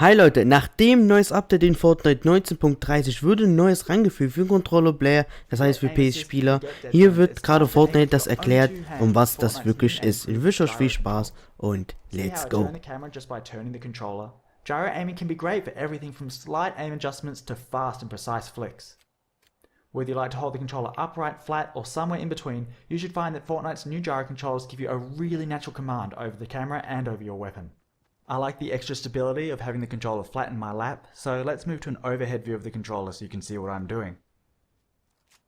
Hi Leute, nach dem neues Update in Fortnite 19.30 wurde ein neues rangefügt für Controller-Player, das heißt für PS-Spieler. Hier wird gerade Fortnite das erklärt, um was das wirklich ist. Ich wünsche euch viel Spaß und let's go. Gyro aiming can be great for everything from slight aim adjustments to fast and precise flicks. Whether you like to hold the controller upright, flat, or somewhere in between, you should find that Fortnite's new gyro controllers give you a really natural command over the camera and over your weapon. I like the extra stability of having the controller flat in my lap, so let's move to an overhead view of the controller so you can see what I'm doing.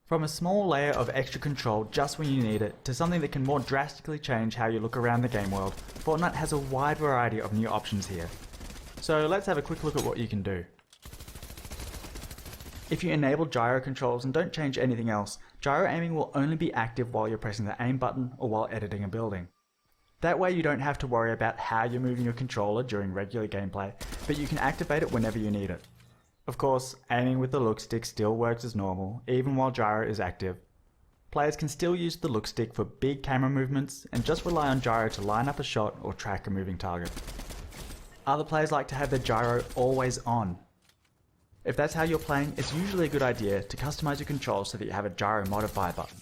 From a small layer of extra control just when you need it, to something that can more drastically change how you look around the game world, Fortnite has a wide variety of new options here. So let's have a quick look at what you can do. If you enable gyro controls and don't change anything else, gyro aiming will only be active while you're pressing the aim button or while editing a building. That way you don't have to worry about how you're moving your controller during regular gameplay, but you can activate it whenever you need it. Of course, aiming with the look stick still works as normal, even while gyro is active. Players can still use the look stick for big camera movements and just rely on gyro to line up a shot or track a moving target. Other players like to have their gyro always on. If that's how you're playing, it's usually a good idea to customize your controls so that you have a gyro modifier button.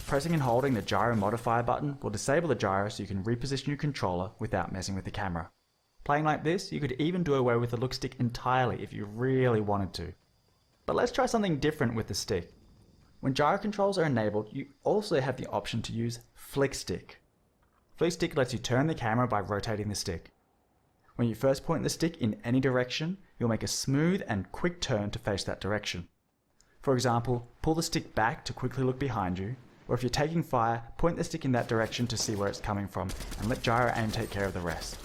Pressing and holding the gyro modifier button will disable the gyro so you can reposition your controller without messing with the camera. Playing like this, you could even do away with the look stick entirely if you really wanted to. But let's try something different with the stick. When gyro controls are enabled, you also have the option to use flick stick. Flick stick lets you turn the camera by rotating the stick. When you first point the stick in any direction, you'll make a smooth and quick turn to face that direction. For example, pull the stick back to quickly look behind you, or if you're taking fire, point the stick in that direction to see where it's coming from, and let gyro aim take care of the rest.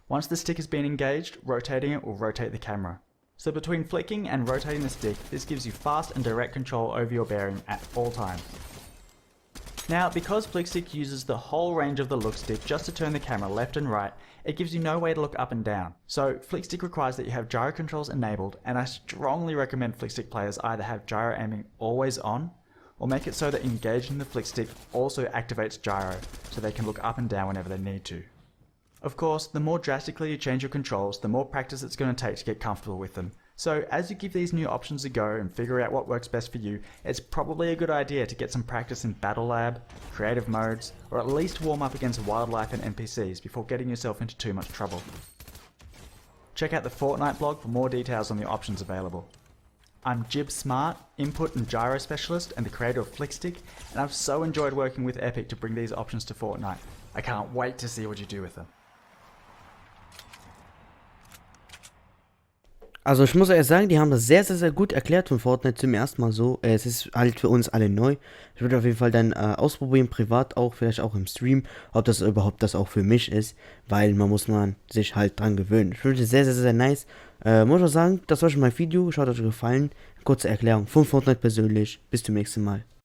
Once the stick has been engaged, rotating it will rotate the camera. So between flicking and rotating the stick, this gives you fast and direct control over your bearing at all times. Now, because flick stick uses the whole range of the look stick just to turn the camera left and right, it gives you no way to look up and down. So flick stick requires that you have gyro controls enabled, and I strongly recommend flick stick players either have gyro aiming always on, or make it so that engaging the flick stick also activates gyro, so they can look up and down whenever they need to. Of course, the more drastically you change your controls, the more practice it's going to take to get comfortable with them. So as you give these new options a go and figure out what works best for you, it's probably a good idea to get some practice in Battle Lab, creative modes, or at least warm up against wildlife and NPCs before getting yourself into too much trouble. Check out the Fortnite blog for more details on the options available. I'm Jib Smart, Input and Gyro Specialist and the creator of Flickstick, and I've so enjoyed working with Epic to bring these options to Fortnite. I can't wait to see what you do with them. Also ich muss ehrlich sagen, die haben das sehr, sehr, sehr gut erklärt von Fortnite zum ersten Mal so. Es ist halt für uns alle neu. Ich würde auf jeden Fall dann ausprobieren, privat auch, vielleicht auch im Stream, ob das überhaupt das auch für mich ist, weil man sich halt dran gewöhnen. Ich finde es sehr, sehr, sehr nice. Muss ich auch sagen, das war schon mein Video, schaut euch gefallen. Kurze Erklärung von Fortnite persönlich. Bis zum nächsten Mal.